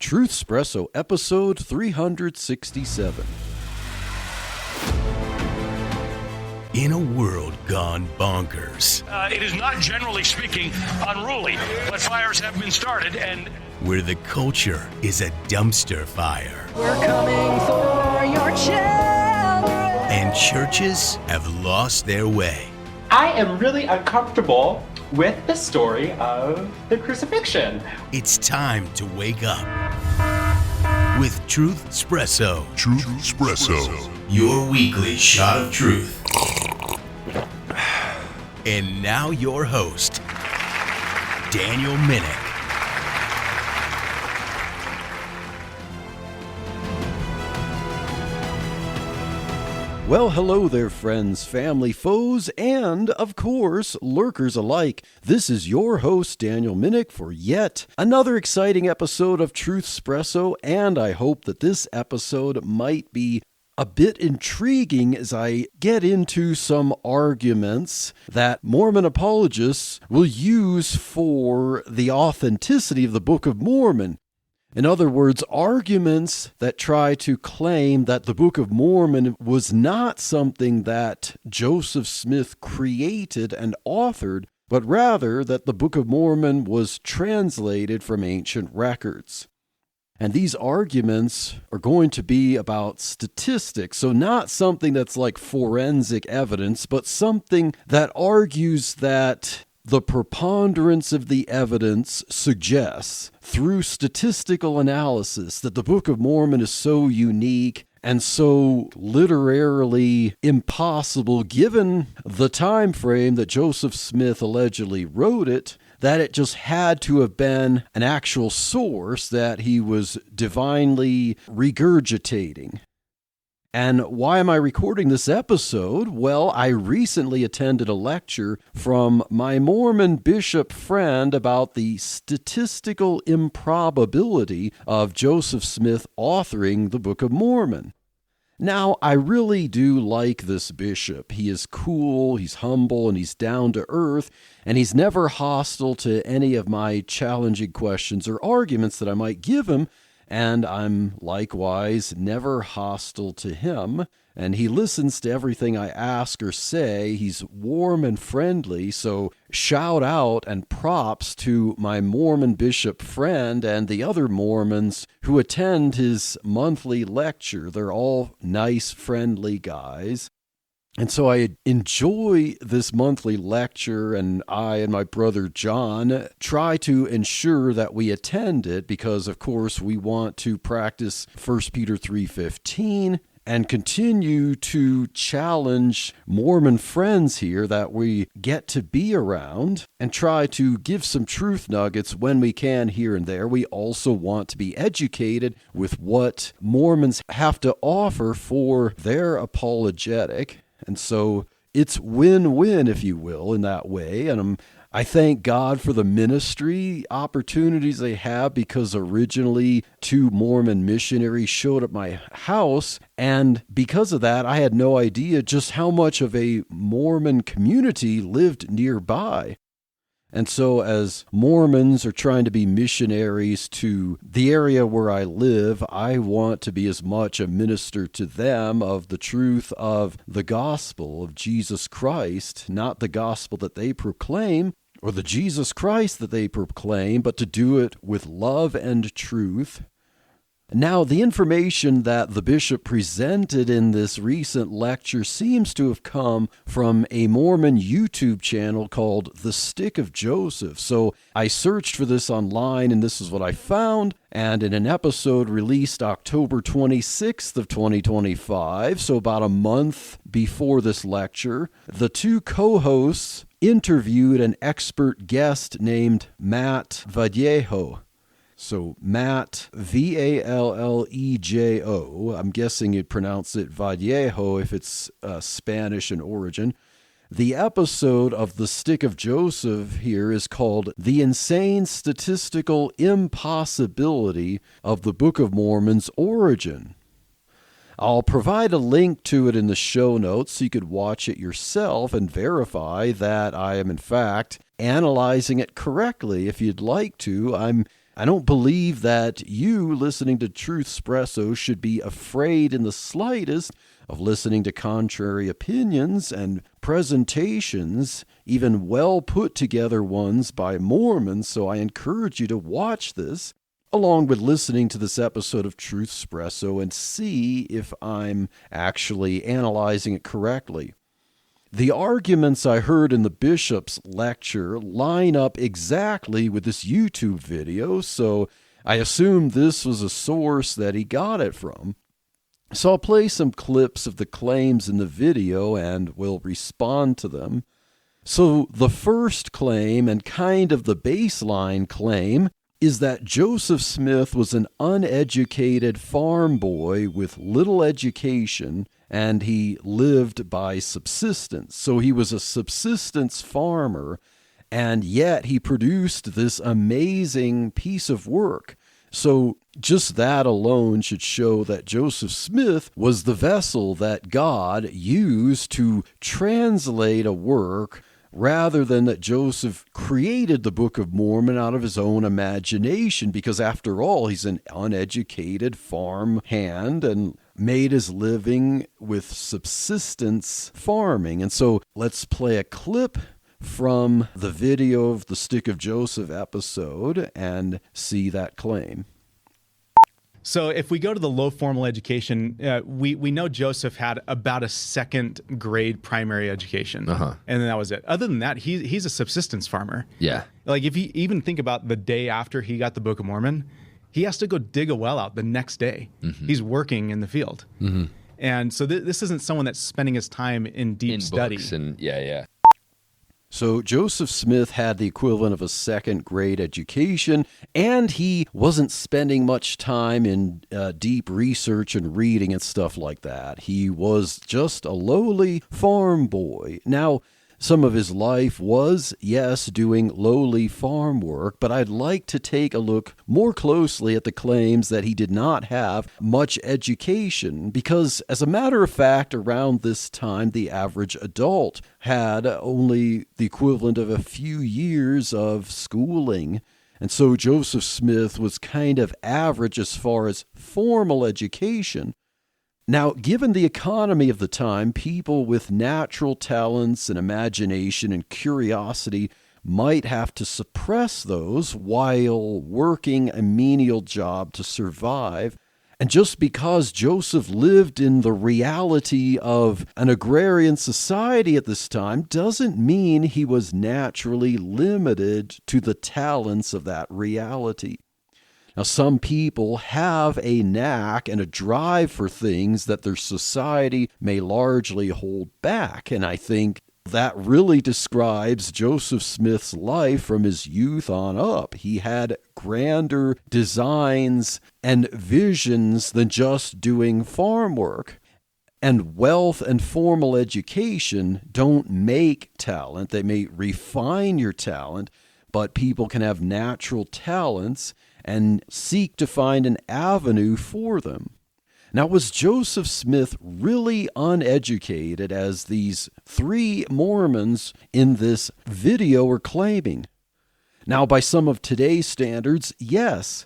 Truth Espresso, episode 367. In a world gone bonkers. It is not, generally speaking, unruly, but fires have been started and... Where the culture is a dumpster fire. We're coming for your children. And churches have lost their way. I am really uncomfortable with the story of the crucifixion. It's time to wake up with Truth Espresso. Truth Espresso. Your weekly shot of truth. And now your host, Daniel Minnick. Well, hello there, friends, family, foes, and, of course, lurkers alike. This is your host, Daniel Minnick, for yet another exciting episode of Truth Espresso, and I hope that this episode might be a bit intriguing as I get into some arguments that Mormon apologists will use for the authenticity of the Book of Mormon. In other words, arguments that try to claim that the Book of Mormon was not something that Joseph Smith created and authored, but rather that the Book of Mormon was translated from ancient records. And these arguments are going to be about statistics, so not something that's like forensic evidence, but something that argues that the preponderance of the evidence suggests, through statistical analysis, that the Book of Mormon is so unique and so literarily impossible, given the time frame that Joseph Smith allegedly wrote it, that it just had to have been an actual source that he was divinely regurgitating. And why am I recording this episode? Well, I recently attended a lecture from my Mormon bishop friend about the statistical improbability of Joseph Smith authoring the Book of Mormon. Now, I really do like this bishop. He is cool, he's humble, and he's down to earth, and he's never hostile to any of my challenging questions or arguments that I might give him. And I'm likewise never hostile to him, and he listens to everything I ask or say. He's warm and friendly, so shout out and props to my Mormon bishop friend and the other Mormons who attend his monthly lecture. They're all nice, friendly guys. And so I enjoy this monthly lecture, and I and my brother John try to ensure that we attend it because, of course, we want to practice 1 Peter 3:15 and continue to challenge Mormon friends here that we get to be around and try to give some truth nuggets when we can here and there. We also want to be educated with what Mormons have to offer for their apologetic. And so it's win-win, if you will, in that way. And I thank God for the ministry opportunities they have, because originally 2 Mormon missionaries showed up at my house. And because of that, I had no idea just how much of a Mormon community lived nearby. And so as Mormons are trying to be missionaries to the area where I live, I want to be as much a minister to them of the truth of the gospel of Jesus Christ, not the gospel that they proclaim or the Jesus Christ that they proclaim, but to do it with love and truth. Now, the information that the bishop presented in this recent lecture seems to have come from a Mormon YouTube channel called The Stick of Joseph. So I searched for this online, and this is what I found. And in an episode released October 26th of 2025, so about a month before this lecture, the 2 co-hosts interviewed an expert guest named Matt Vallejo. So Matt, Vallejo, I'm guessing you'd pronounce it Vallejo if it's Spanish in origin. The episode of The Stick of Joseph here is called The Insane Statistical Impossibility of the Book of Mormon's Origin. I'll provide a link to it in the show notes so you could watch it yourself and verify that I am in fact analyzing it correctly. If you'd like to, I'm I don't believe that you listening to Truth Espresso should be afraid in the slightest of listening to contrary opinions and presentations, even well put together ones by Mormons, so I encourage you to watch this, along with listening to this episode of Truth Espresso and see if I'm actually analyzing it correctly. The arguments I heard in the bishop's lecture line up exactly with this YouTube video, so I assume this was a source that he got it from. So I'll play some clips of the claims in the video and we'll respond to them. So the first claim, and kind of the baseline claim, is that Joseph Smith was an uneducated farm boy with little education, and he lived by subsistence. So he was a subsistence farmer, and yet he produced this amazing piece of work. So just that alone should show that Joseph Smith was the vessel that God used to translate a work, rather than that Joseph created the Book of Mormon out of his own imagination, because after all, he's an uneducated farm hand and made his living with subsistence farming. And so let's play a clip from the video of the Stick of Joseph episode and see that claim. So if we go to the low formal education, we know Joseph had about a second grade primary education, and then that was it. Other than that, he's a subsistence farmer. Yeah. Like if you even think about the day after he got the Book of Mormon, he has to go dig a well out the next day. Mm-hmm. He's working in the field. Mm-hmm. And so this isn't someone that's spending his time in deep study. Books and yeah. So Joseph Smith had the equivalent of a second grade education, and he wasn't spending much time in deep research and reading and stuff like that. He was just a lowly farm boy. Now, some of his life was, yes, doing lowly farm work, but I'd like to take a look more closely at the claims that he did not have much education, because as a matter of fact, around this time, the average adult had only the equivalent of a few years of schooling. And so Joseph Smith was kind of average as far as formal education. Now, given the economy of the time, people with natural talents and imagination and curiosity might have to suppress those while working a menial job to survive. And just because Joseph lived in the reality of an agrarian society at this time doesn't mean he was naturally limited to the talents of that reality. Now, some people have a knack and a drive for things that their society may largely hold back, and I think that really describes Joseph Smith's life from his youth on up. He had grander designs and visions than just doing farm work. And wealth and formal education don't make talent. They may refine your talent, but people can have natural talents and seek to find an avenue for them. Now, was Joseph Smith really uneducated, as these three Mormons in this video are claiming? Now, by some of today's standards, yes.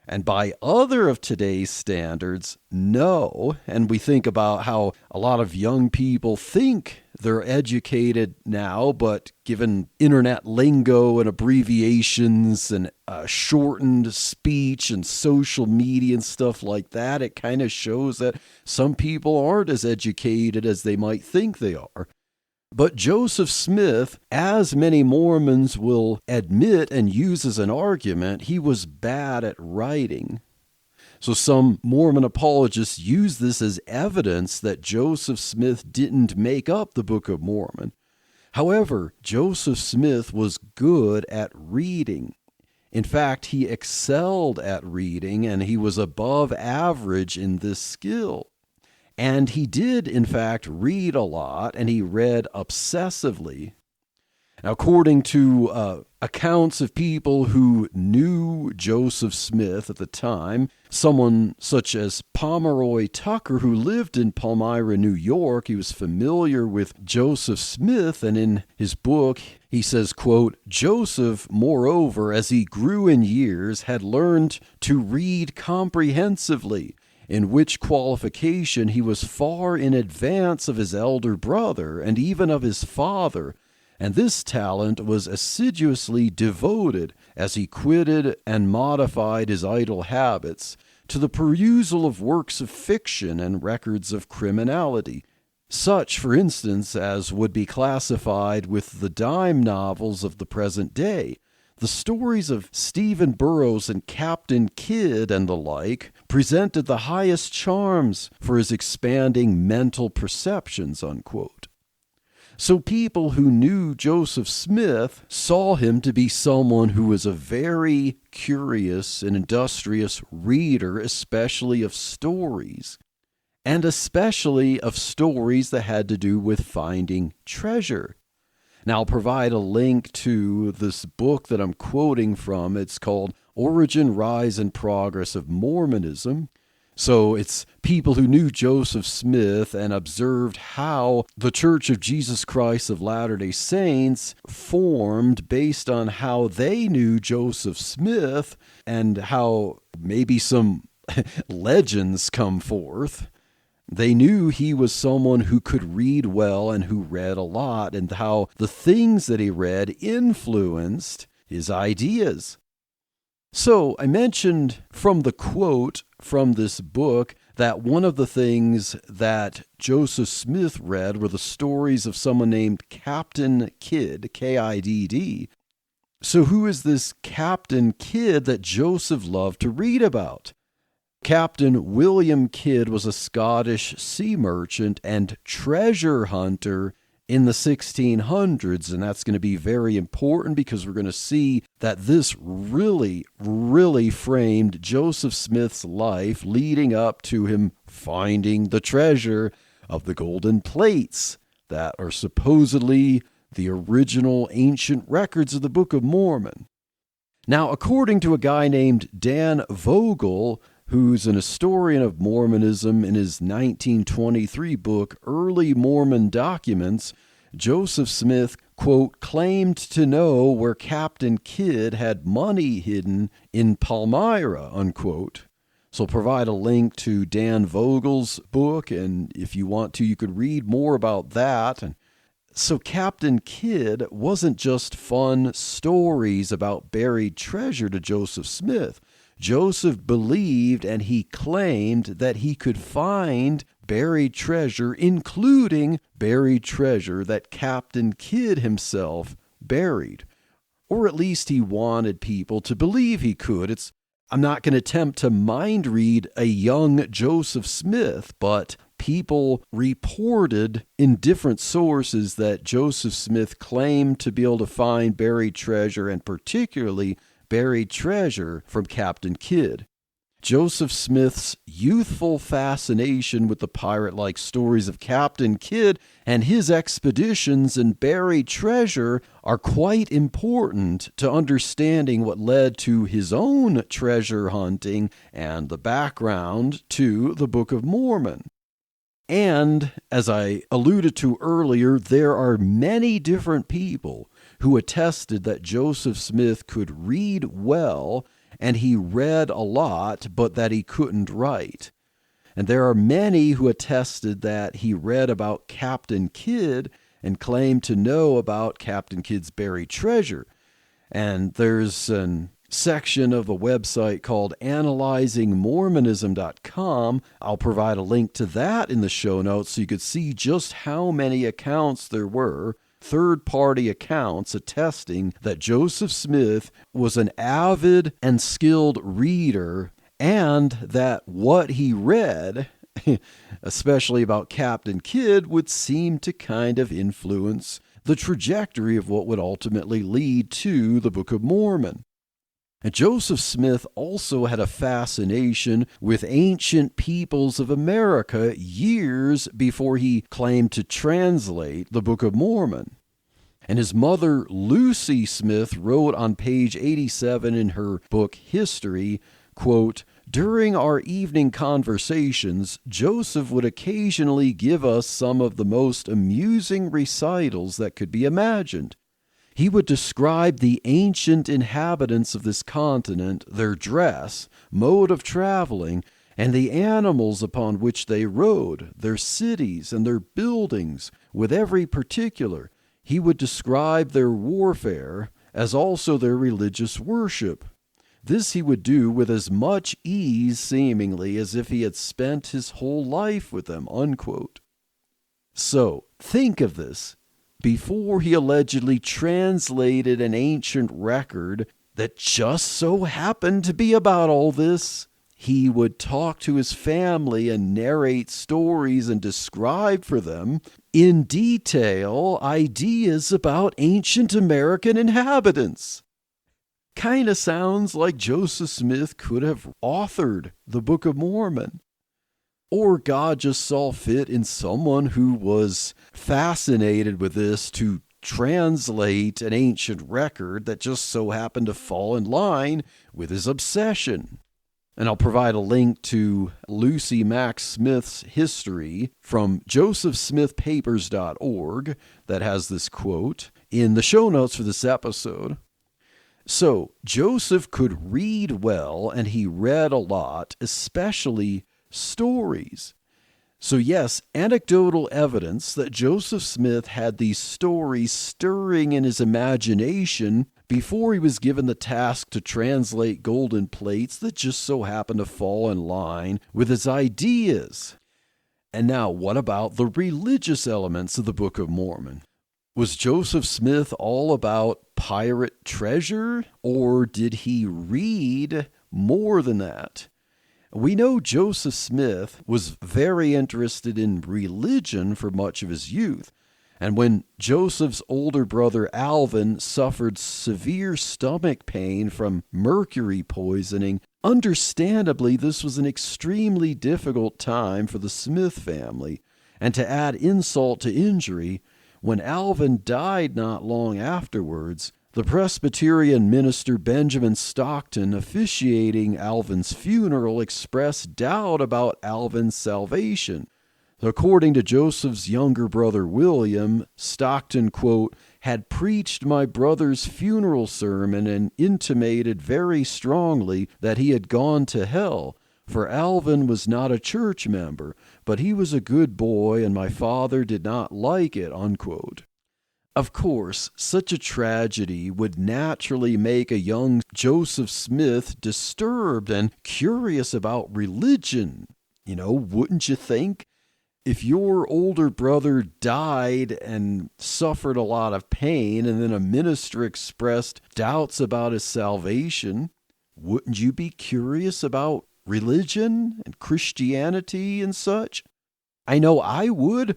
And by other of today's standards, no. And we think about how a lot of young people think they're educated now, but given internet lingo and abbreviations and shortened speech and social media and stuff like that, it kind of shows that some people aren't as educated as they might think they are. But Joseph Smith, as many Mormons will admit and use as an argument, he was bad at writing. So some Mormon apologists use this as evidence that Joseph Smith didn't make up the Book of Mormon. However, Joseph Smith was good at reading. In fact, he excelled at reading, and he was above average in this skill. And he did, in fact, read a lot, and he read obsessively. Now, according to accounts of people who knew Joseph Smith at the time, someone such as Pomeroy Tucker, who lived in Palmyra, New York, he was familiar with Joseph Smith, and in his book, he says, quote, Joseph, moreover, as he grew in years, had learned to read comprehensively, in which qualification he was far in advance of his elder brother and even of his father, and this talent was assiduously devoted, as he quitted and modified his idle habits, to the perusal of works of fiction and records of criminality, such, for instance, as would be classified with the dime novels of the present day. The stories of Stephen Burroughs and Captain Kidd and the like presented the highest charms for his expanding mental perceptions, unquote. So people who knew Joseph Smith saw him to be someone who was a very curious and industrious reader, especially of stories, and especially of stories that had to do with finding treasure. Now, I'll provide a link to this book that I'm quoting from. It's called Origin, Rise, and Progress of Mormonism. So it's people who knew Joseph Smith and observed how the Church of Jesus Christ of Latter-day Saints formed based on how they knew Joseph Smith and how maybe some legends come forth. They knew he was someone who could read well and who read a lot, and how the things that he read influenced his ideas. So I mentioned from the quote from this book that one of the things that Joseph Smith read were the stories of someone named Captain Kidd, Kidd. So who is this Captain Kidd that Joseph loved to read about? Captain William Kidd was a Scottish sea merchant and treasure hunter in the 1600s, and that's going to be very important because we're going to see that this really, really framed Joseph Smith's life leading up to him finding the treasure of the golden plates that are supposedly the original ancient records of the Book of Mormon. Now, according to a guy named Dan Vogel, who's an historian of Mormonism, in his 1923 book, Early Mormon Documents, Joseph Smith, quote, claimed to know where Captain Kidd had money hidden in Palmyra, unquote. So I'll provide a link to Dan Vogel's book, and if you want to, you could read more about that. And so Captain Kidd wasn't just fun stories about buried treasure to Joseph Smith. Joseph believed and he claimed that he could find buried treasure, including buried treasure that Captain Kidd himself buried. Or at least he wanted people to believe he could. I'm not going to attempt to mind read a young Joseph Smith, but people reported in different sources that Joseph Smith claimed to be able to find buried treasure, and particularly buried treasure from Captain Kidd. Joseph Smith's youthful fascination with the pirate-like stories of Captain Kidd and his expeditions and buried treasure are quite important to understanding what led to his own treasure hunting and the background to the Book of Mormon. And, as I alluded to earlier, there are many different people who attested that Joseph Smith could read well, and he read a lot, but that he couldn't write. And there are many who attested that he read about Captain Kidd and claimed to know about Captain Kidd's buried treasure. And there's a section of a website called analyzingmormonism.com. I'll provide a link to that in the show notes so you could see just how many accounts there were, third-party accounts attesting that Joseph Smith was an avid and skilled reader, and that what he read, especially about Captain Kidd, would seem to kind of influence the trajectory of what would ultimately lead to the Book of Mormon. And Joseph Smith also had a fascination with ancient peoples of America years before he claimed to translate the Book of Mormon. And his mother, Lucy Smith, wrote on page 87 in her book History, quote, "During our evening conversations, Joseph would occasionally give us some of the most amusing recitals that could be imagined. He would describe the ancient inhabitants of this continent, their dress, mode of traveling, and the animals upon which they rode, their cities and their buildings, with every particular. He would describe their warfare, as also their religious worship. This he would do with as much ease, seemingly, as if he had spent his whole life with them," unquote. So, think of this. Before he allegedly translated an ancient record that just so happened to be about all this, he would talk to his family and narrate stories and describe for them in detail ideas about ancient American inhabitants. Kind of sounds like Joseph Smith could have authored the Book of Mormon. Or God just saw fit in someone who was fascinated with this to translate an ancient record that just so happened to fall in line with his obsession. And I'll provide a link to Lucy Max Smith's history from josephsmithpapers.org that has this quote in the show notes for this episode. So, Joseph could read well, and he read a lot, especially stories. So yes, anecdotal evidence that Joseph Smith had these stories stirring in his imagination before he was given the task to translate golden plates that just so happened to fall in line with his ideas. And now, what about the religious elements of the Book of Mormon? Was Joseph Smith all about pirate treasure, or did he read more than that? We know Joseph Smith was very interested in religion for much of his youth, and when Joseph's older brother Alvin suffered severe stomach pain from mercury poisoning, understandably this was an extremely difficult time for the Smith family, and to add insult to injury, when Alvin died not long afterwards, the Presbyterian minister Benjamin Stockton, officiating Alvin's funeral, expressed doubt about Alvin's salvation. According to Joseph's younger brother William, Stockton, quote, "had preached my brother's funeral sermon and intimated very strongly that he had gone to hell, for Alvin was not a church member, but he was a good boy and my father did not like it," unquote. Of course, such a tragedy would naturally make a young Joseph Smith disturbed and curious about religion. Wouldn't you think? If your older brother died and suffered a lot of pain, and then a minister expressed doubts about his salvation, wouldn't you be curious about religion and Christianity and such? I know I would.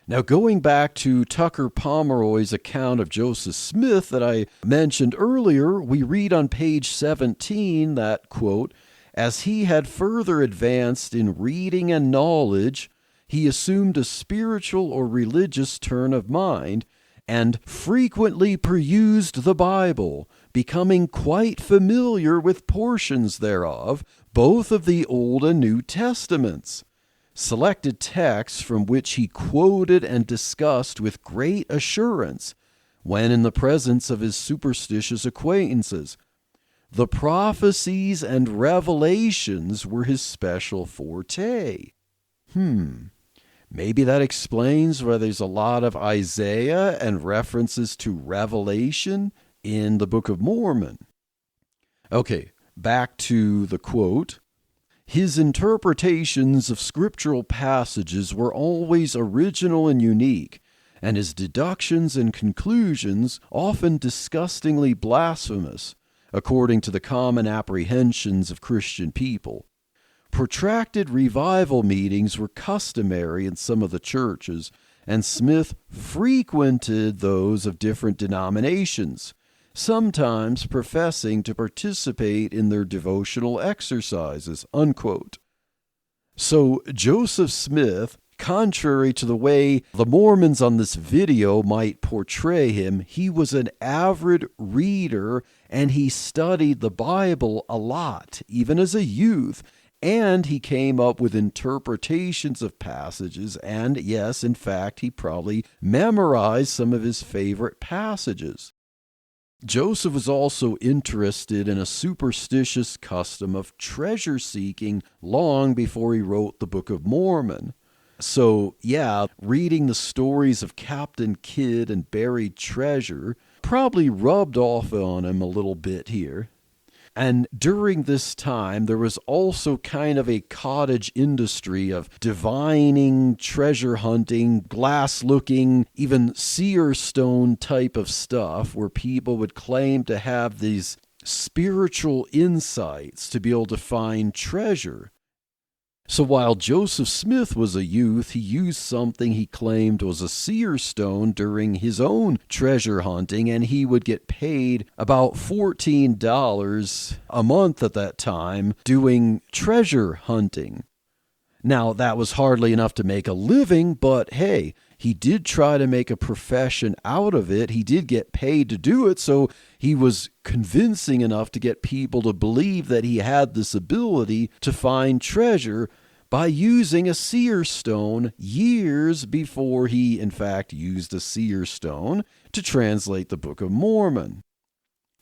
Now, going back to Tucker Pomeroy's account of Joseph Smith that I mentioned earlier, we read on page 17 that, quote, "As he had further advanced in reading and knowledge, he assumed a spiritual or religious turn of mind, and frequently perused the Bible, becoming quite familiar with portions thereof, both of the Old and New Testaments. Selected texts from which he quoted and discussed with great assurance when in the presence of his superstitious acquaintances. The prophecies and revelations were his special forte." Maybe that explains why there's a lot of Isaiah and references to Revelation in the Book of Mormon. Okay, back to the quote. "His interpretations of scriptural passages were always original and unique, and his deductions and conclusions often disgustingly blasphemous, according to the common apprehensions of Christian people. Protracted revival meetings were customary in some of the churches, and Smith frequented those of different denominations, sometimes professing to participate in their devotional exercises," unquote. So Joseph Smith Contrary to the way the Mormons on this video might portray him, he was an avid reader and he studied the Bible a lot, even as a youth. And he came up with interpretations of passages, and yes, in fact, he probably memorized some of his favorite passages. Joseph was also interested in a superstitious custom of treasure seeking long before he wrote the Book of Mormon. So, yeah, reading the stories of Captain Kidd and buried treasure probably rubbed off on him a little bit here. And during this time, there was also kind of a cottage industry of divining, treasure hunting, glass looking, even seer stone type of stuff where people would claim to have these spiritual insights to be able to find treasure. So while Joseph Smith was a youth, he used something he claimed was a seer stone during his own treasure hunting, and he would get paid about $14 a month at that time doing treasure hunting. Now, that was hardly enough to make a living, but hey, he did try to make a profession out of it. He did get paid to do it, so he was convincing enough to get people to believe that he had this ability to find treasure by using a seer stone years before he, in fact, used a seer stone to translate the Book of Mormon.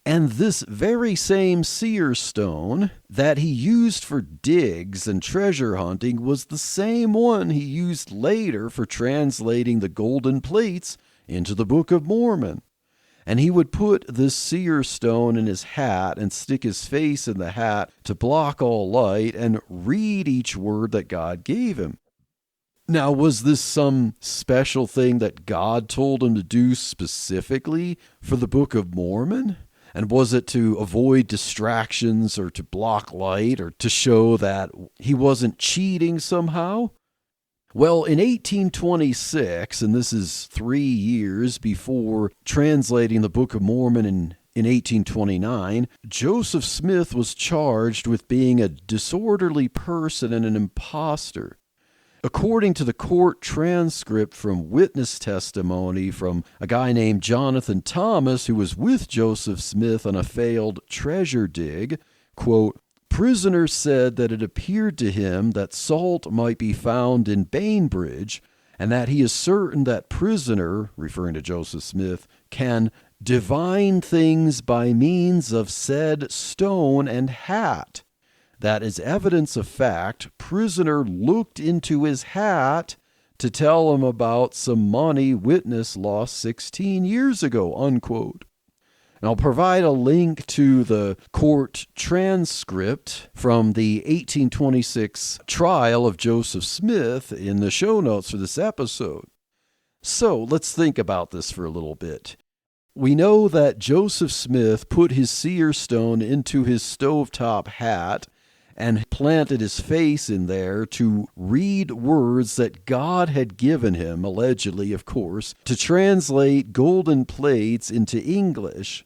And this very same seer stone that he used for digs and treasure hunting was the same one he used later for translating the golden plates into the Book of Mormon. And he would put this seer stone in his hat and stick his face in the hat to block all light and read each word that God gave him. Now, was this some special thing that God told him to do specifically for the Book of Mormon? And was it to avoid distractions or to block light or to show that he wasn't cheating somehow? Well, in 1826, and this is 3 years before translating the Book of Mormon in 1829, Joseph Smith was charged with being a disorderly person and an impostor. According to the court transcript from witness testimony from a guy named Jonathan Thomas, who was with Joseph Smith on a failed treasure dig, quote, "Prisoner said that it appeared to him that salt might be found in Bainbridge, and that he is certain that prisoner," referring to Joseph Smith, "can divine things by means of said stone and hat. That is evidence of fact. Prisoner looked into his hat to tell him about some money witness lost 16 years ago," unquote. And I'll provide a link to the court transcript from the 1826 trial of Joseph Smith in the show notes for this episode. So let's think about this for a little bit. We know that Joseph Smith put his seer stone into his stovetop hat and planted his face in there to read words that God had given him, allegedly, of course, to translate golden plates into English.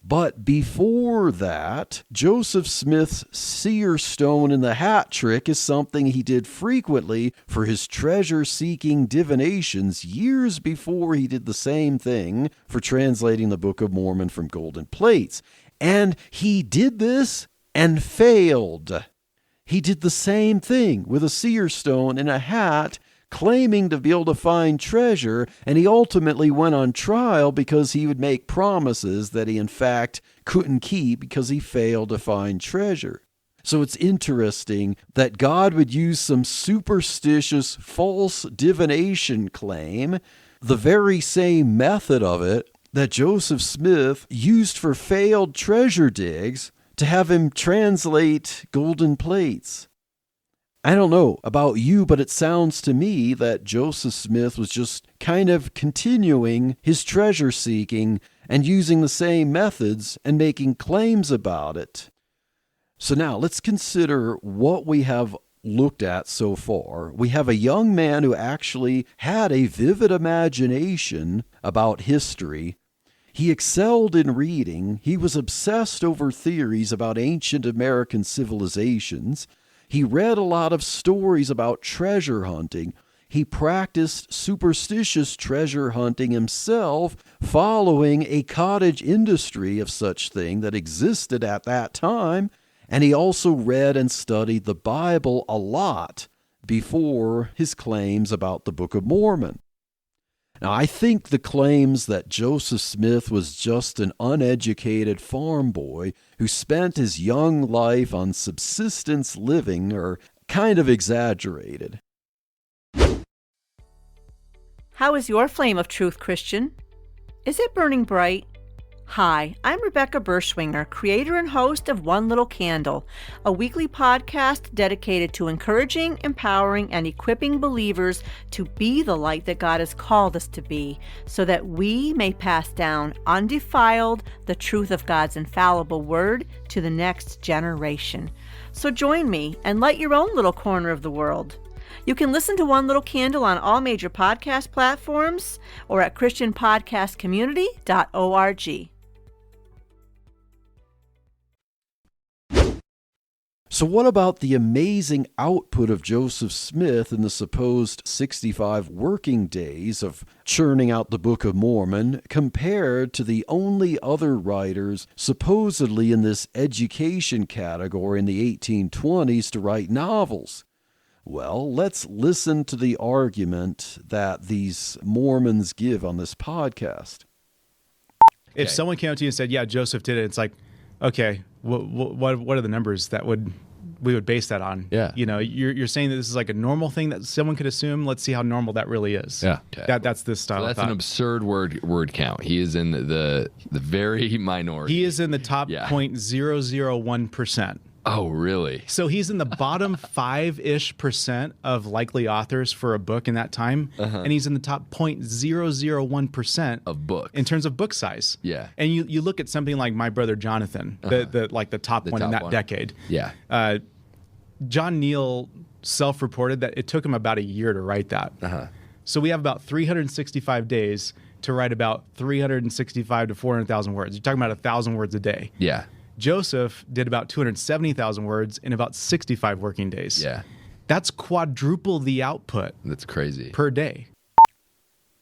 But before that, Joseph Smith's seer stone in the hat trick is something he did frequently for his treasure-seeking divinations years before he did the same thing for translating the Book of Mormon from golden plates. And he did this and failed. He did the same thing with a seer stone in a hat, claiming to be able to find treasure, and he ultimately went on trial because he would make promises that he in fact couldn't keep because he failed to find treasure. So it's interesting that God would use some superstitious false divination claim, the very same method of it that Joseph Smith used for failed treasure digs, to have him translate golden plates. I don't know about you, but it sounds to me that Joseph Smith was just kind of continuing his treasure seeking and using the same methods and making claims about it. So now let's consider what we have looked at so far. We have a young man who actually had a vivid imagination about history. He excelled in reading. He was obsessed over theories about ancient American civilizations. He read a lot of stories about treasure hunting. he practiced superstitious treasure hunting himself, following a cottage industry of such thing that existed at that time, and he also read and studied the Bible a lot before his claims about the Book of Mormon. Now, I think the claims that Joseph Smith was just an uneducated farm boy who spent his young life on subsistence living are kind of exaggerated. How is your flame of truth, Christian? Is it burning bright? Hi, I'm Rebecca Berschwinger, creator and host of One Little Candle, a weekly podcast dedicated to encouraging, empowering, and equipping believers to be the light that God has called us to be, so that we may pass down undefiled the truth of God's infallible word to the next generation. So join me and light your own little corner of the world. You can listen to One Little Candle on all major podcast platforms or at christianpodcastcommunity.org. So what about the amazing output of Joseph Smith in the supposed 65 working days of churning out the Book of Mormon compared to the only other writers supposedly in this education category in the 1820s to write novels? Well, let's listen to the argument that these Mormons give on this podcast. If someone came up to you and said, yeah, Joseph did it, it's like, okay, what are the numbers that we would base that on? Yeah. You know, you're saying that this is like a normal thing that someone could assume. Let's see how normal that really is. Yeah. Okay. That's this style. So that's of thought. an absurd word count. He is in the very minority. He is in the top 0.001%. Oh, really? So he's in the bottom 5-ish% of likely authors for a book in that time, and he's in the top 0.001% of books in terms of book size. Yeah. And you look at something like My Brother Jonathan, the top one in that decade. Yeah. John Neal self-reported that it took him about a year to write that. So we have about 365 days to write about 365 to 400,000 words. You're talking about 1,000 words a day. Yeah. Joseph did about 270,000 words in about 65 working days. Yeah. That's quadruple the output. That's crazy. Per day.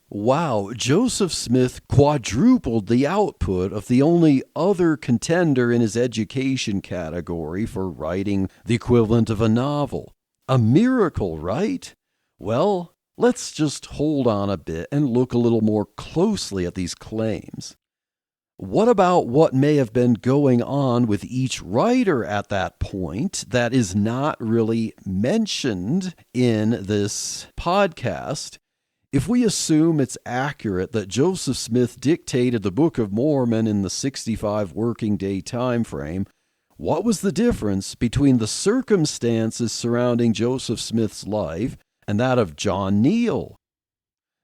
Wow, Joseph Smith quadrupled the output of the only other contender in his education category for writing the equivalent of a novel. A miracle, right? Well, let's just hold on a bit and look a little more closely at these claims. What about what may have been going on with each writer at that point that is not really mentioned in this podcast? If we assume it's accurate that Joseph Smith dictated the Book of Mormon in the 65 working day time frame, what was the difference between the circumstances surrounding Joseph Smith's life and that of John Neal?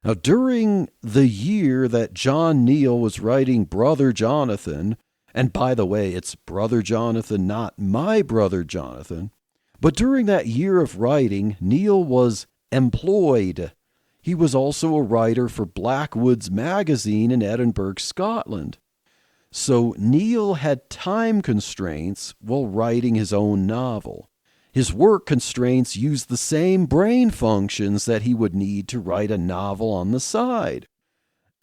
Now, during the year that John Neal was writing Brother Jonathan, and by the way, it's Brother Jonathan, not My Brother Jonathan, but during that year of writing, Neal was employed. He was also a writer for Blackwood's magazine in Edinburgh, Scotland. So Neal had time constraints while writing his own novel. His work constraints used the same brain functions that he would need to write a novel on the side.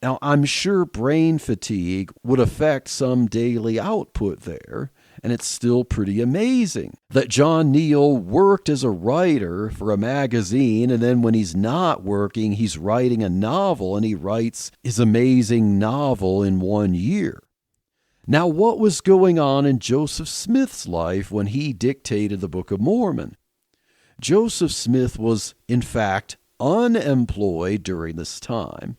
Now, I'm sure brain fatigue would affect some daily output there, and it's still pretty amazing that John Neal worked as a writer for a magazine, and then when he's not working, he's writing a novel, and he writes his amazing novel in 1 year. Now, what was going on in Joseph Smith's life when he dictated the Book of Mormon? Joseph Smith was, in fact, unemployed during this time.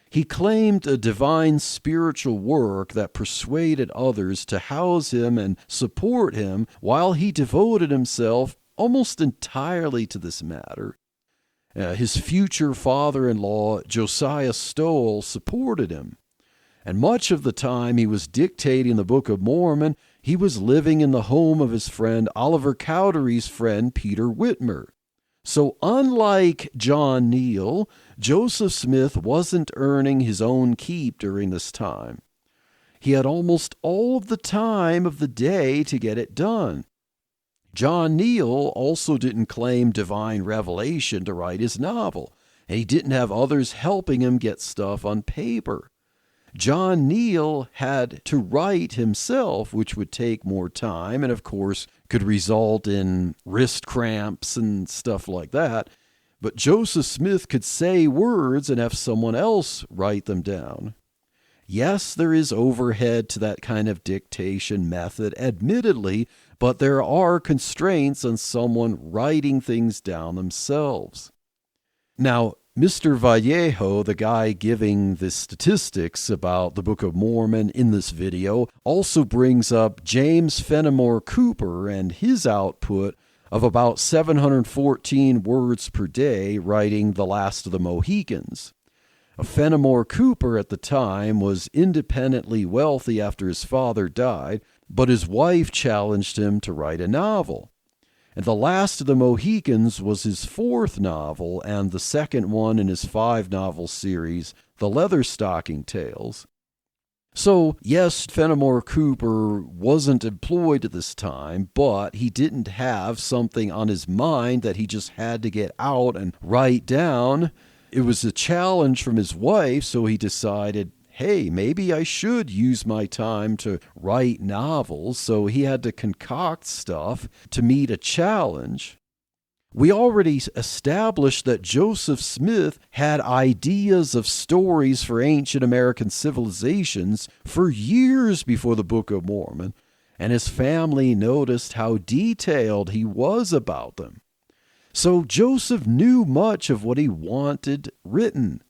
He claimed a divine spiritual work that persuaded others to house him and support him while he devoted himself almost entirely to this matter. His future father-in-law, Josiah Stowell, supported him. And much of the time he was dictating the Book of Mormon, he was living in the home of his friend Oliver Cowdery's friend Peter Whitmer. So unlike John Neal, Joseph Smith wasn't earning his own keep during this time. He had almost all of the time of the day to get it done. John Neal also didn't claim divine revelation to write his novel, and he didn't have others helping him get stuff on paper. John Neal had to write himself, which would take more time and, of course, could result in wrist cramps and stuff like that. But Joseph Smith could say words and have someone else write them down. Yes, there is overhead to that kind of dictation method, admittedly, but there are constraints on someone writing things down themselves. Now, Mr. Vallejo, the guy giving the statistics about the Book of Mormon in this video, also brings up James Fenimore Cooper and his output of about 714 words per day writing The Last of the Mohicans. Fenimore Cooper at the time was independently wealthy after his father died, but his wife challenged him to write a novel. And The Last of the Mohicans was his fourth novel and the second one in his 5-novel series, The Leatherstocking Tales. So, yes, Fenimore Cooper wasn't employed at this time, but he didn't have something on his mind that he just had to get out and write down. It was a challenge from his wife, so he decided, hey, maybe I should use my time to write novels, so he had to concoct stuff to meet a challenge. We already established that Joseph Smith had ideas of stories for ancient American civilizations for years before the Book of Mormon, and his family noticed how detailed he was about them. So Joseph knew much of what he wanted written.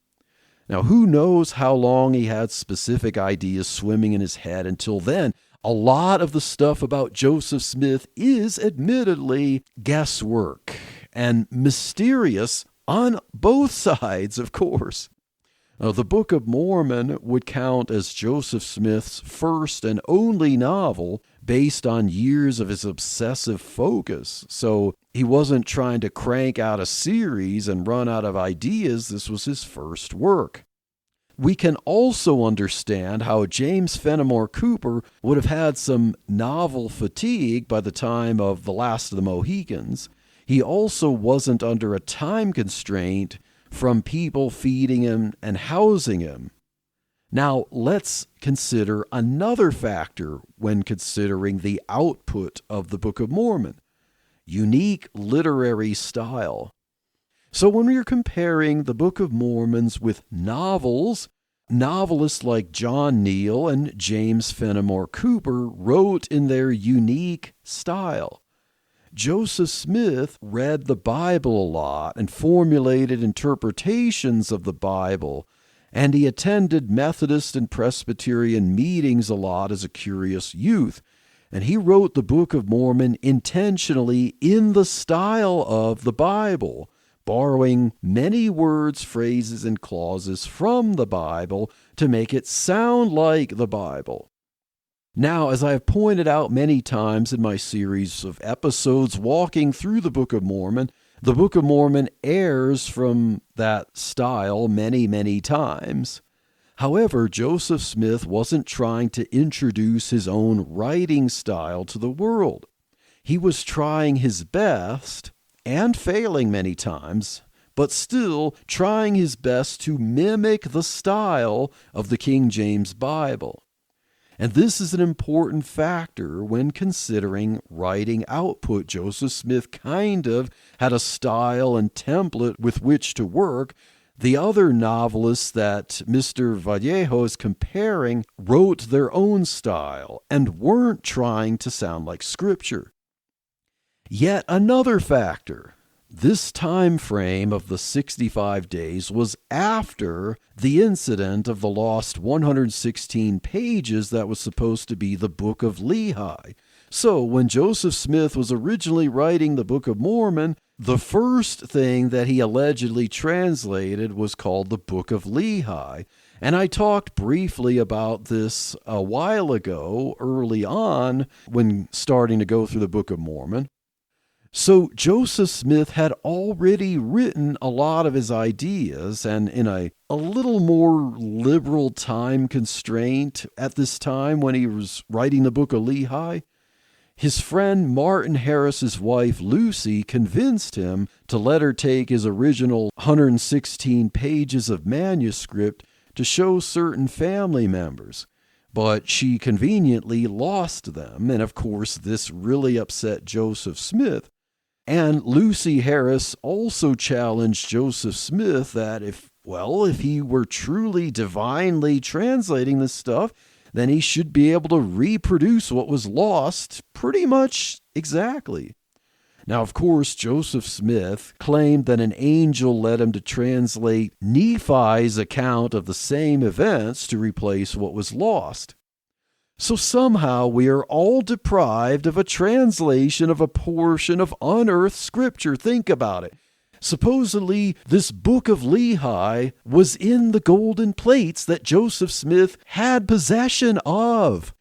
Now, who knows how long he had specific ideas swimming in his head until then? A lot of the stuff about Joseph Smith is admittedly guesswork and mysterious on both sides, of course. Now, the Book of Mormon would count as Joseph Smith's first and only novel based on years of his obsessive focus. So he wasn't trying to crank out a series and run out of ideas. This was his first work. We can also understand how James Fenimore Cooper would have had some novel fatigue by the time of The Last of the Mohicans. He also wasn't under a time constraint from people feeding him and housing him. Now, let's consider another factor when considering the output of the Book of Mormon: unique literary style. So when we are comparing the Book of Mormons with novels, novelists like John Neal and James Fenimore Cooper wrote in their unique style. Joseph Smith read the Bible a lot and formulated interpretations of the Bible, and he attended Methodist and Presbyterian meetings a lot as a curious youth. And he wrote the Book of Mormon intentionally in the style of the Bible, borrowing many words, phrases, and clauses from the Bible to make it sound like the Bible. Now, as I have pointed out many times in my series of episodes walking through the Book of Mormon, the Book of Mormon errs from that style many, many times. However, Joseph Smith wasn't trying to introduce his own writing style to the world. He was trying his best, and failing many times, but still trying his best to mimic the style of the King James Bible. And this is an important factor when considering writing output. Joseph Smith kind of had a style and template with which to work. The other novelists that Mr. Vallejo is comparing wrote their own style and weren't trying to sound like Scripture. Yet another factor. This time frame of the 65 days was after the incident of the lost 116 pages that was supposed to be the Book of Lehi. So when Joseph Smith was originally writing the Book of Mormon, the first thing that he allegedly translated was called the Book of Lehi. And I talked briefly about this a while ago, early on, when starting to go through the Book of Mormon. So Joseph Smith had already written a lot of his ideas, and in a little more liberal time constraint at this time when he was writing the Book of Lehi, His friend Martin Harris's wife Lucy convinced him to let her take his original 116 pages of manuscript to show certain family members, but she conveniently lost them, and of course this really upset Joseph Smith. And Lucy Harris also challenged Joseph Smith that if he were truly divinely translating this stuff, then he should be able to reproduce what was lost pretty much exactly. Now, of course, Joseph Smith claimed that an angel led him to translate Nephi's account of the same events to replace what was lost. So somehow we are all deprived of a translation of a portion of unearthed scripture. Think about it. Supposedly, this Book of Lehi was in the golden plates that Joseph Smith had possession of.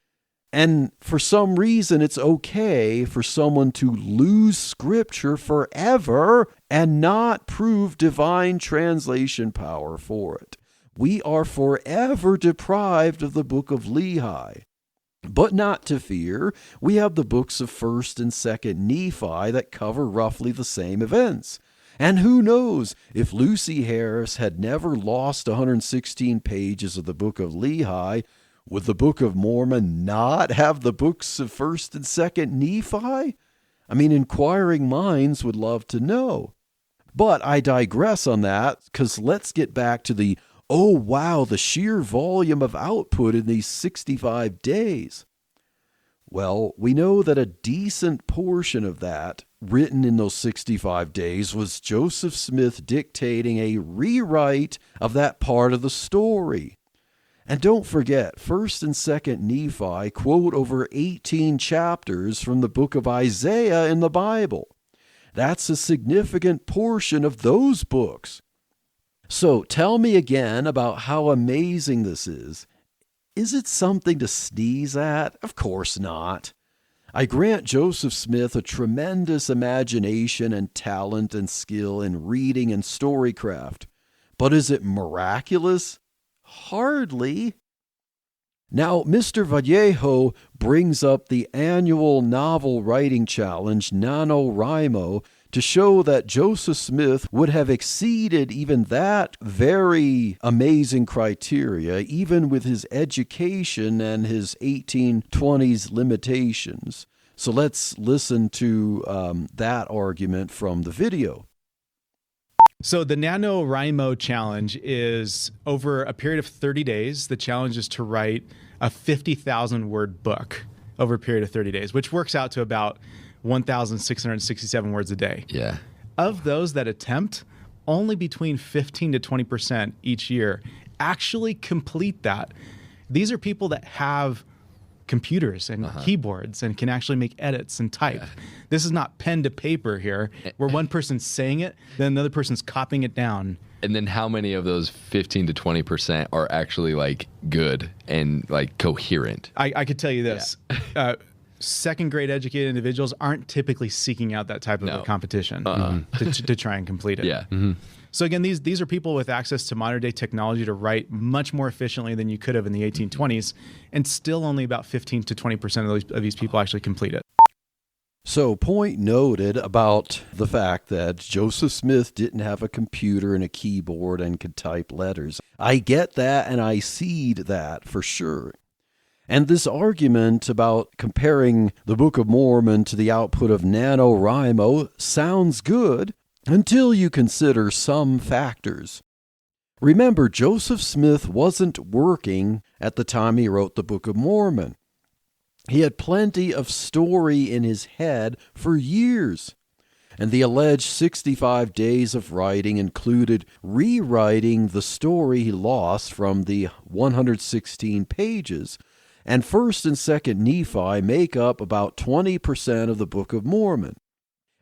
And for some reason, it's okay for someone to lose scripture forever and not prove divine translation power for it. We are forever deprived of the Book of Lehi. But not to fear, we have the books of 1st and 2nd Nephi that cover roughly the same events. And who knows, if Lucy Harris had never lost 116 pages of the Book of Lehi, would the Book of Mormon not have the books of 1st and 2nd Nephi? I mean, inquiring minds would love to know. But I digress on that, because let's get back to the sheer volume of output in these 65 days. Well, we know that a decent portion of that, written in those 65 days, was Joseph Smith dictating a rewrite of that part of the story. And don't forget, 1st and 2nd Nephi quote over 18 chapters from the book of Isaiah in the Bible. That's a significant portion of those books. So tell me again about how amazing this is. Is it something to sneeze at? Of course not. I grant Joseph Smith a tremendous imagination and talent and skill in reading and storycraft. But is it miraculous? Hardly. Now, Mr. Vallejo brings up the annual novel writing challenge NaNoWriMo to show that Joseph Smith would have exceeded even that very amazing criteria, even with his education and his 1820s limitations. So let's listen to that argument from the video. So the NaNoWriMo challenge is over a period of 30 days. The challenge is to write a 50,000 word book over a period of 30 days, which works out to about 1,667 words a day. Yeah. Of those that attempt, only between 15 to 20% each year actually complete that. These are people that have computers and keyboards and can actually make edits and type. Yeah. This is not pen to paper here, where one person's saying it, then another person's copying it down. And then how many of those 15 to 20% are actually like good and like coherent? I could tell you this. Yeah. Second grade educated individuals aren't typically seeking out that type of a competition to try and complete it. Yeah. Mm-hmm. So again, these are people with access to modern day technology to write much more efficiently than you could have in the 1820s, and still only about 15 to 20% of these people actually complete it. So, point noted about the fact that Joseph Smith didn't have a computer and a keyboard and could type letters. I get that and I cede that for sure. And this argument about comparing the Book of Mormon to the output of NaNoWriMo sounds good until you consider some factors. Remember, Joseph Smith wasn't working at the time he wrote the Book of Mormon. He had plenty of story in his head for years, and the alleged 65 days of writing included rewriting the story he lost from the 116 pages, and 1st and 2nd Nephi make up about 20% of the Book of Mormon.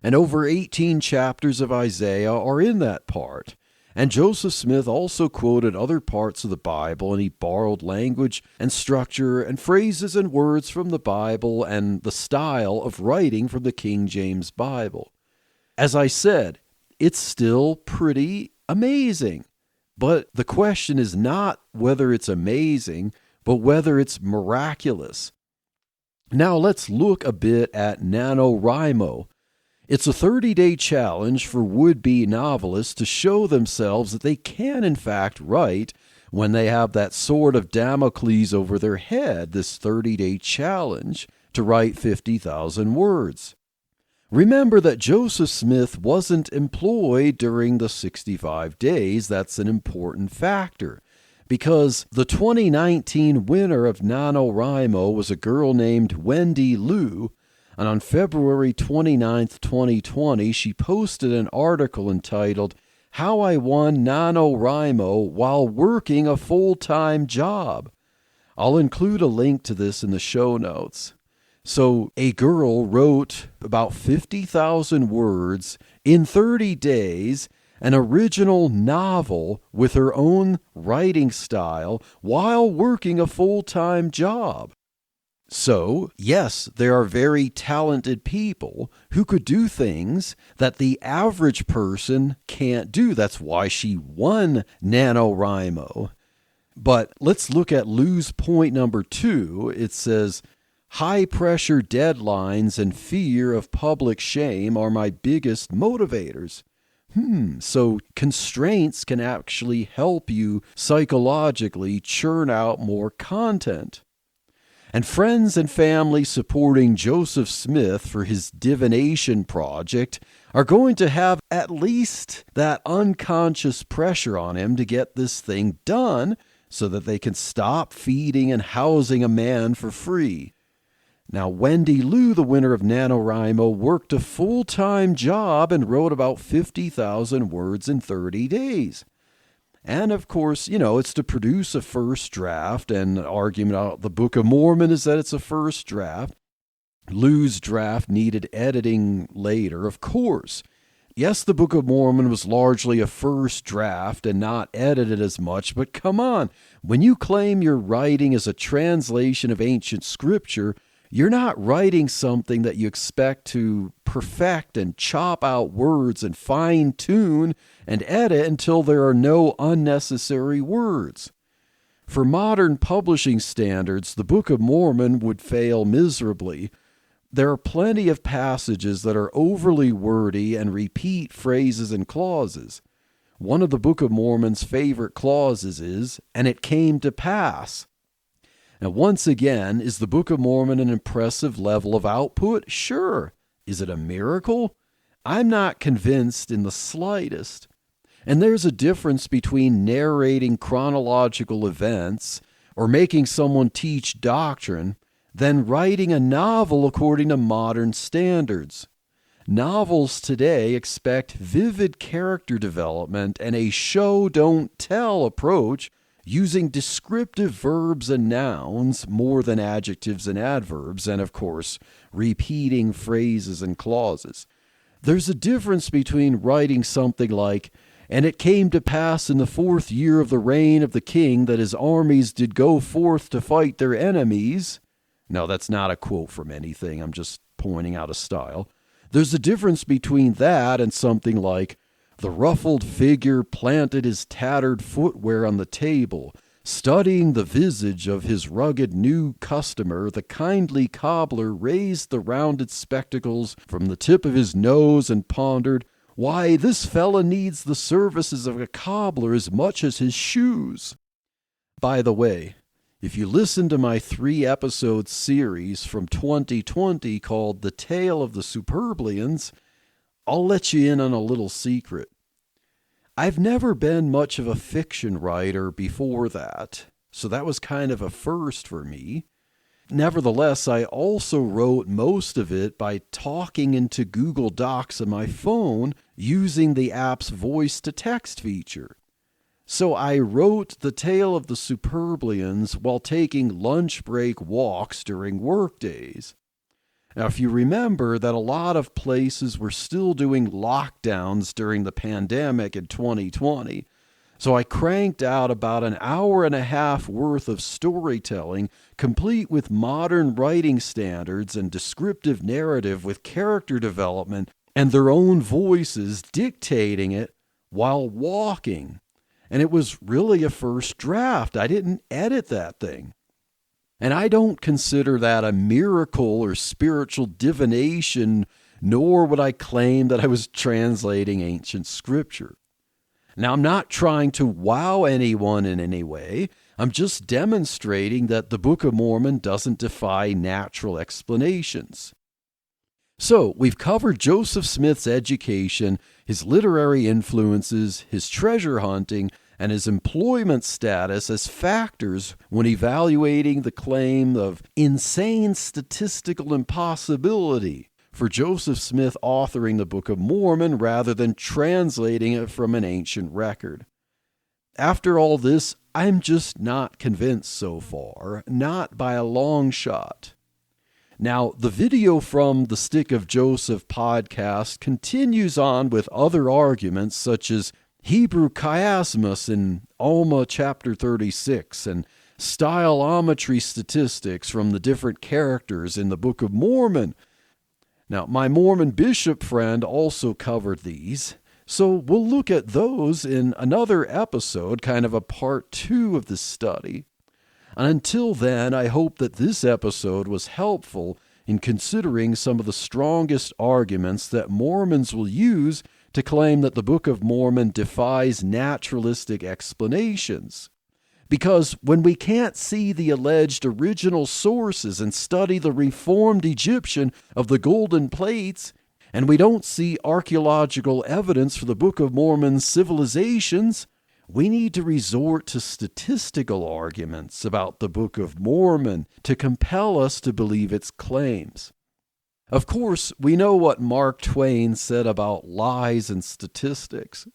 And over 18 chapters of Isaiah are in that part. And Joseph Smith also quoted other parts of the Bible, and he borrowed language and structure and phrases and words from the Bible and the style of writing from the King James Bible. As I said, it's still pretty amazing. But the question is not whether it's amazing, but whether it's miraculous. Now let's look a bit at NaNoWriMo. It's a 30-day challenge for would-be novelists to show themselves that they can in fact write when they have that sword of Damocles over their head, this 30-day challenge to write 50,000 words. Remember that Joseph Smith wasn't employed during the 65 days. That's an important factor, because the 2019 winner of NaNoWriMo was a girl named Wendy Liu, and on February 29th, 2020, she posted an article entitled, "How I Won NaNoWriMo While Working a Full-Time Job." I'll include a link to this in the show notes. So a girl wrote about 50,000 words in 30 days, an original novel with her own writing style while working a full-time job. So, yes, there are very talented people who could do things that the average person can't do. That's why she won NaNoWriMo. But let's look at Lou's point number 2. It says, high-pressure deadlines and fear of public shame are my biggest motivators. So constraints can actually help you psychologically churn out more content. And friends and family supporting Joseph Smith for his divination project are going to have at least that unconscious pressure on him to get this thing done so that they can stop feeding and housing a man for free. Now, Wendy Liu, the winner of NaNoWriMo, worked a full-time job and wrote about 50,000 words in 30 days. And, of course, it's to produce a first draft, and the argument about the Book of Mormon is that it's a first draft. Liu's draft needed editing later, of course. Yes, the Book of Mormon was largely a first draft and not edited as much, but come on, when you claim your writing is a translation of ancient scripture, you're not writing something that you expect to perfect and chop out words and fine-tune and edit until there are no unnecessary words. For modern publishing standards, the Book of Mormon would fail miserably. There are plenty of passages that are overly wordy and repeat phrases and clauses. One of the Book of Mormon's favorite clauses is, "and it came to pass." Now, once again, is the Book of Mormon an impressive level of output? Sure. Is it a miracle? I'm not convinced in the slightest. And there's a difference between narrating chronological events or making someone teach doctrine than writing a novel according to modern standards. Novels today expect vivid character development and a show-don't-tell approach using descriptive verbs and nouns more than adjectives and adverbs, and of course, repeating phrases and clauses. There's a difference between writing something like, "And it came to pass in the 4th year of the reign of the king that his armies did go forth to fight their enemies." No, that's not a quote from anything. I'm just pointing out a style. There's a difference between that and something like, "The ruffled figure planted his tattered footwear on the table. Studying the visage of his rugged new customer, the kindly cobbler raised the rounded spectacles from the tip of his nose and pondered, 'Why, this fella needs the services of a cobbler as much as his shoes.'" By the way, if you listen to my 3-episode series from 2020 called The Tale of the Superblians, I'll let you in on a little secret. I've never been much of a fiction writer before that, so that was kind of a first for me. Nevertheless, I also wrote most of it by talking into Google Docs on my phone using the app's voice-to-text feature. So I wrote The Tale of the Superblians while taking lunch break walks during work days. Now, if you remember that a lot of places were still doing lockdowns during the pandemic in 2020, so I cranked out about an hour and a half worth of storytelling, complete with modern writing standards and descriptive narrative with character development and their own voices dictating it while walking. And it was really a first draft. I didn't edit that thing. And I don't consider that a miracle or spiritual divination, nor would I claim that I was translating ancient scripture. Now, I'm not trying to wow anyone in any way. I'm just demonstrating that the Book of Mormon doesn't defy natural explanations. So, we've covered Joseph Smith's education, his literary influences, his treasure hunting, and his employment status as factors when evaluating the claim of insane statistical impossibility for Joseph Smith authoring the Book of Mormon rather than translating it from an ancient record. After all this, I'm just not convinced so far, not by a long shot. Now, the video from the Stick of Joseph podcast continues on with other arguments such as Hebrew chiasmus in Alma chapter 36 and stylometry statistics from the different characters in the Book of Mormon. Now, my Mormon bishop friend also covered these, so we'll look at those in another episode, kind of a part 2 of this study. And until then, I hope that this episode was helpful in considering some of the strongest arguments that Mormons will use to claim that the Book of Mormon defies naturalistic explanations. Because when we can't see the alleged original sources and study the reformed Egyptian of the golden plates, and we don't see archaeological evidence for the Book of Mormon's civilizations, we need to resort to statistical arguments about the Book of Mormon to compel us to believe its claims. Of course, we know what Mark Twain said about lies and statistics.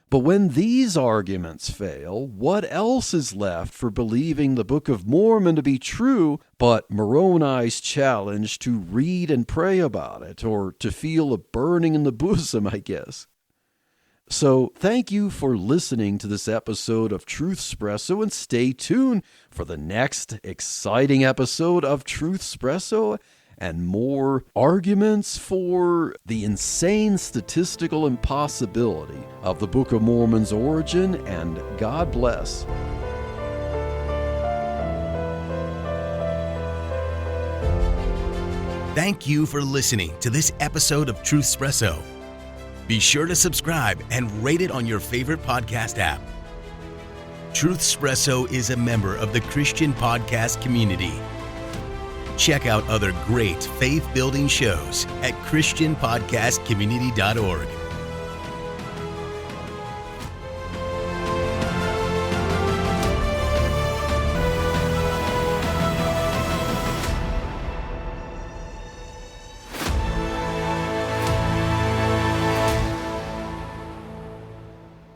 But when these arguments fail, what else is left for believing the Book of Mormon to be true but Moroni's challenge to read and pray about it, or to feel a burning in the bosom, I guess? So thank you for listening to this episode of Truthspresso, and stay tuned for the next exciting episode of Truthspresso and more arguments for the insane statistical impossibility of the Book of Mormon's origin, and God bless. Thank you for listening to this episode of Truthspresso. Be sure to subscribe and rate it on your favorite podcast app. Truthspresso is a member of the Christian podcast community. Check out other great faith-building shows at ChristianPodcastCommunity.org.